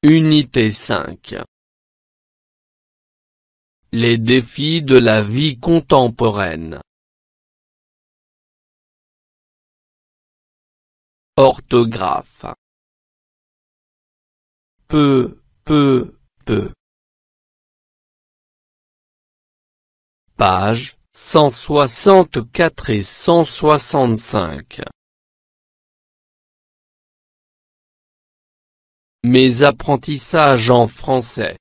Unité 5. Les défis de la vie contemporaine. Orthographe. Peu. Pages 164 et 165. Mes apprentissages en français.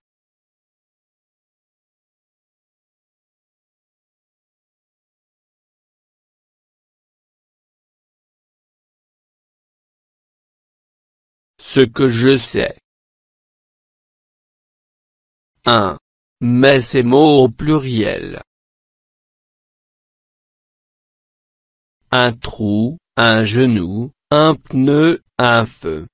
Ce que je sais. 1. Mets ces mots au pluriel. Un trou, un genou, un pneu, un feu.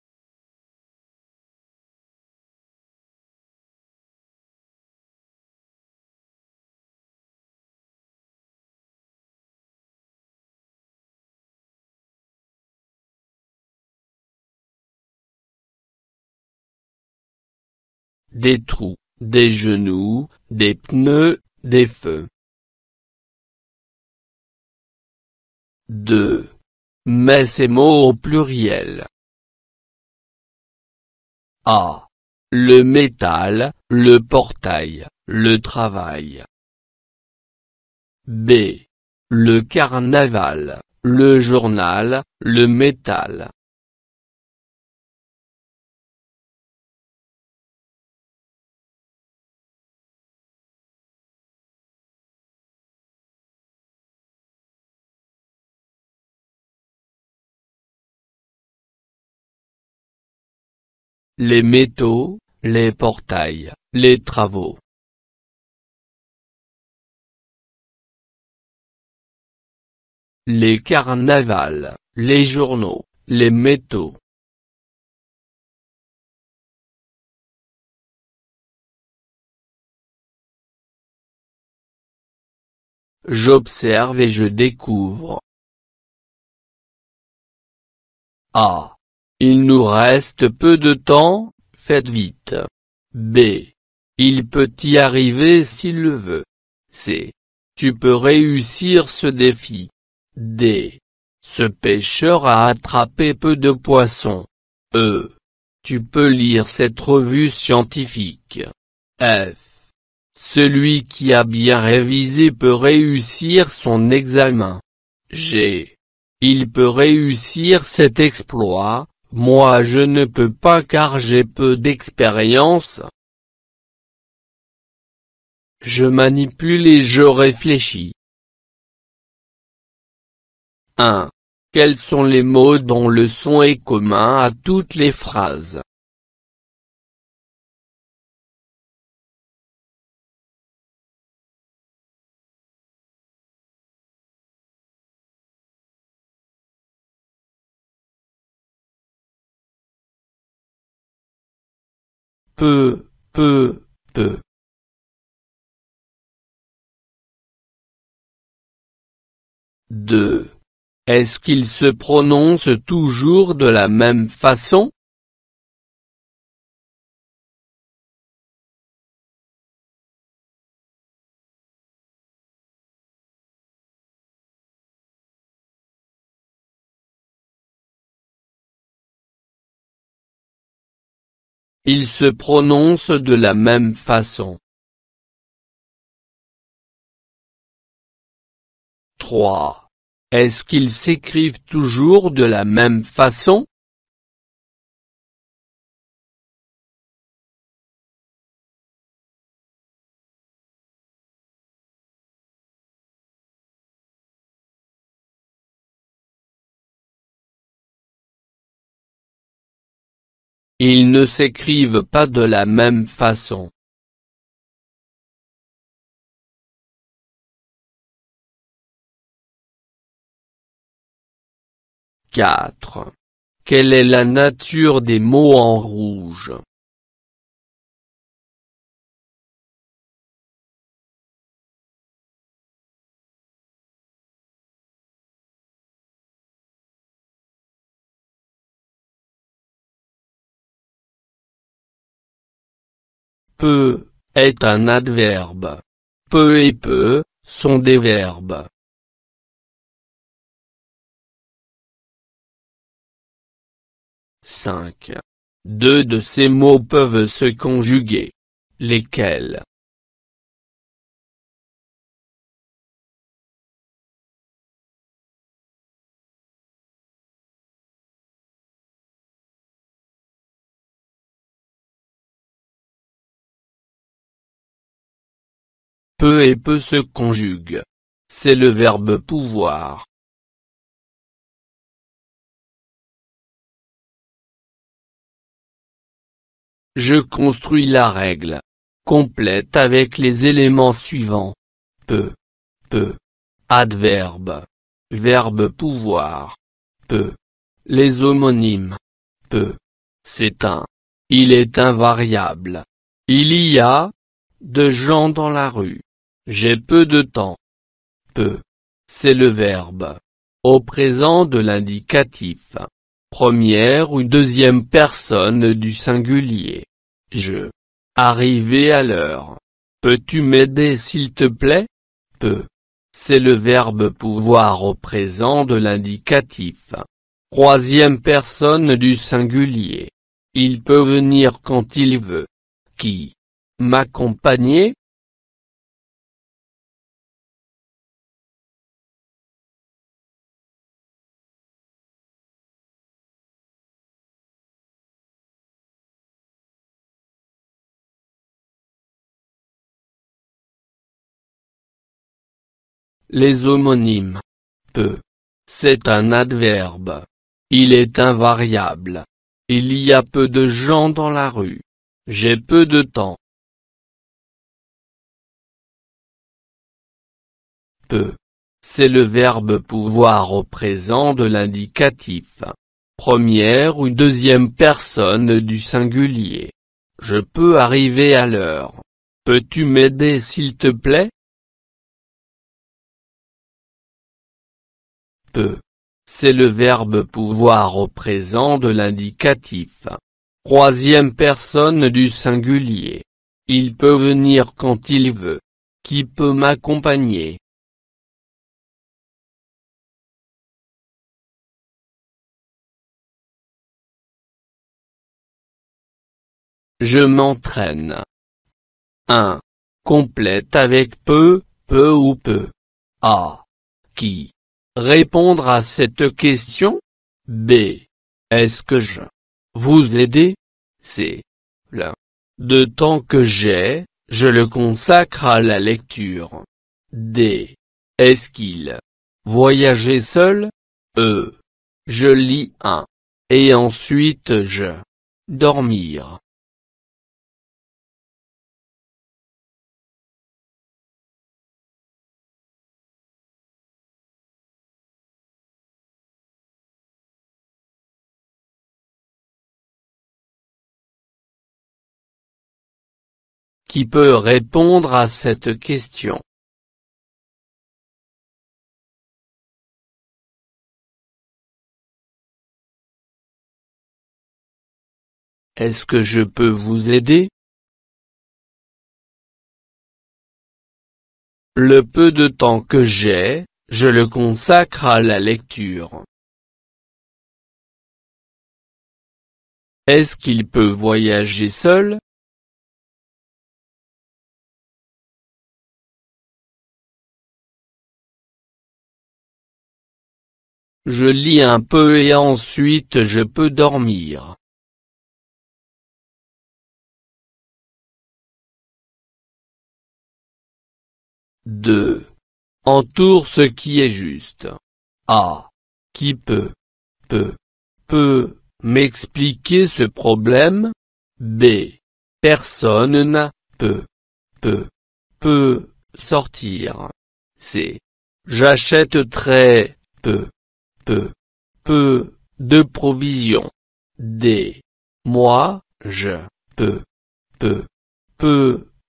Des trous, des genoux, des pneus, des feux. 2. Mets ces mots au pluriel. A. Le métal, le portail, le travail. B. Le carnaval, le journal, le métal. Les métaux, les portails, les travaux. Les carnavals, les journaux, les métaux. J'observe et je découvre. A. Il nous reste peu de temps, faites vite. B. Il peut y arriver s'il le veut. C. Tu peux réussir ce défi. D. Ce pêcheur a attrapé peu de poissons. E. Tu peux lire cette revue scientifique. F. Celui qui a bien révisé peut réussir son examen. G. Il peut réussir cet exploit. Moi je ne peux pas car j'ai peu d'expérience. Je manipule et je réfléchis. 1. Quels sont les mots dont le son est commun à toutes les phrases? Peu. 2. Est-ce qu'il se prononce toujours de la même façon? Il se prononce de la même façon. 3. Est-ce qu'ils s'écrivent toujours de la même façon? Ils ne s'écrivent pas de la même façon. 4. Quelle est la nature des mots en rouge? Peu est un adverbe. Peu et peu sont des verbes. Cinq. Deux de ces mots peuvent se conjuguer. Lesquels? Peu et peu se conjuguent. C'est le verbe pouvoir. Je construis la règle complète avec les éléments suivants. Peu. Adverbe. Verbe pouvoir. Peu. Les homonymes. Peu. C'est un. Il est invariable. Il y a de gens dans la rue. J'ai peu de temps. Peu. C'est le verbe au présent de l'indicatif. Première ou deuxième personne du singulier. Je. Arriver à l'heure. Peux-tu m'aider s'il te plaît? Peu. C'est le verbe pouvoir au présent de l'indicatif. Troisième personne du singulier. Il peut venir quand il veut. Qui? M'accompagner? Les homonymes. Peu. C'est un adverbe. Il est invariable. Il y a peu de gens dans la rue. J'ai peu de temps. Peu. C'est le verbe pouvoir au présent de l'indicatif. Première ou deuxième personne du singulier. Je peux arriver à l'heure. Peux-tu m'aider s'il te plaît? Peu. C'est le verbe pouvoir au présent de l'indicatif. Troisième personne du singulier. Il peut venir quand il veut. Qui peut m'accompagner? Je m'entraîne. 1. Complète avec peu, peu ou peu. A. Qui? Répondre à cette question. B. Est-ce que je vous aider? C. Le de temps que j'ai, je le consacre à la lecture. D. Est-ce qu'il voyageait seul? E. Je lis un. Et ensuite je dormir. Qui peut répondre à cette question? Est-ce que je peux vous aider? Le peu de temps que j'ai, je le consacre à la lecture. Est-ce qu'il peut voyager seul? Je lis un peu et ensuite je peux dormir. 2. Entoure ce qui est juste. A. Qui peut m'expliquer ce problème? B. Personne n'a peut sortir. C. J'achète très peu peu de provisions. D. Moi, je peux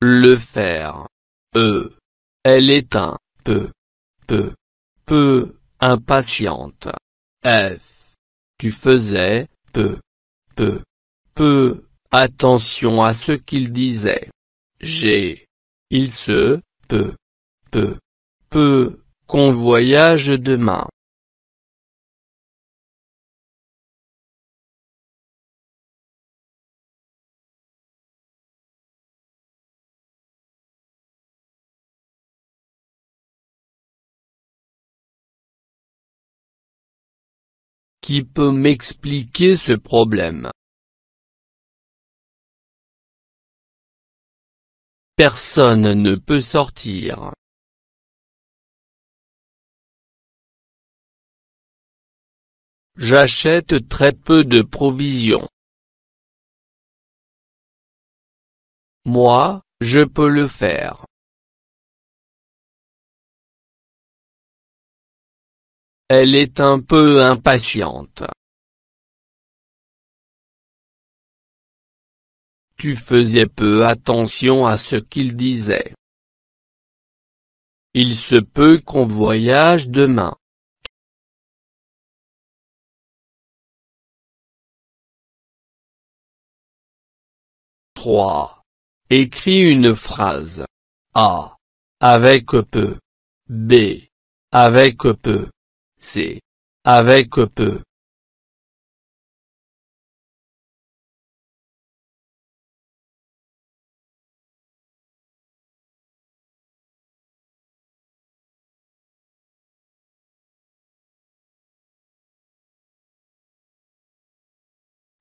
le faire. E. Elle est un peu impatiente. F. Tu faisais peu attention à ce qu'il disait. G. Il se peut qu'on voyage demain. Qui peut m'expliquer ce problème? Personne ne peut sortir. J'achète très peu de provisions. Moi, je peux le faire. Elle est un peu impatiente. Tu faisais peu attention à ce qu'il disait. Il se peut qu'on voyage demain. Trois. Écris une phrase. A. Avec peu. B. Avec peu. C. Avec peu.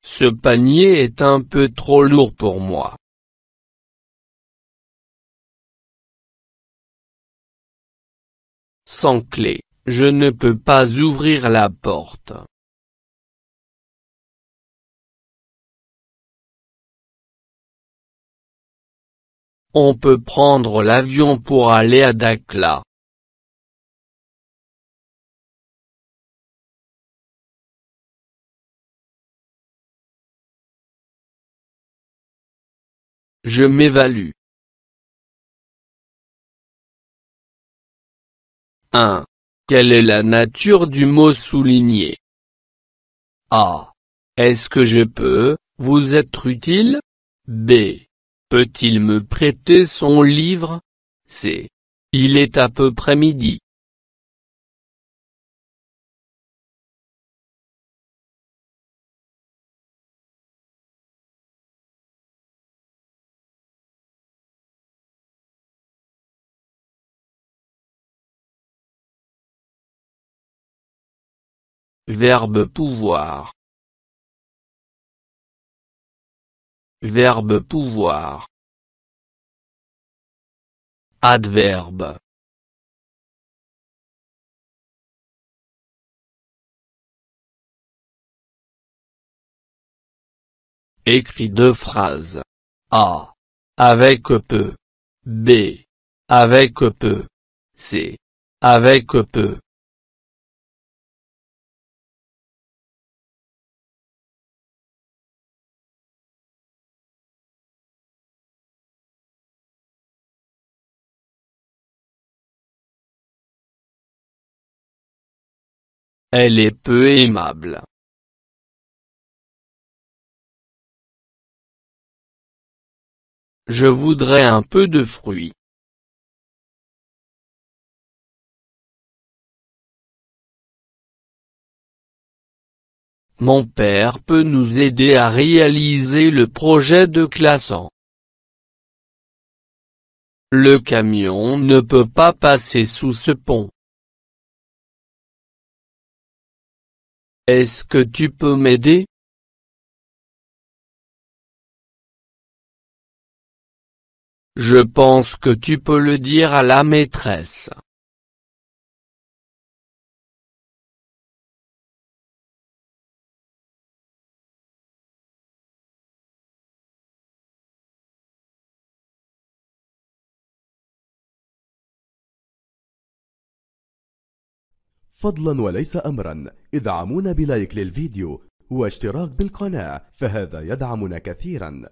Ce panier est un peu trop lourd pour moi. Sans clé, je ne peux pas ouvrir la porte. On peut prendre l'avion pour aller à Dakhla. Je m'évalue. 1. Quelle est la nature du mot souligné? A. Est-ce que je peux vous être utile? B. Peut-il me prêter son livre? C. Il est à peu près midi. Verbe pouvoir. Verbe pouvoir. Adverbe. Écris deux phrases. A. Avec peu. B. Avec peu. C. Avec peu. Elle est peu aimable. Je voudrais un peu de fruits. Mon père peut nous aider à réaliser le projet de classant. Le camion ne peut pas passer sous ce pont. Est-ce que tu peux m'aider? Je pense que tu peux le dire à la maîtresse. فضلا وليس أمرا ادعمونا بلايك للفيديو واشتراك بالقناة، فهذا يدعمنا كثيرا.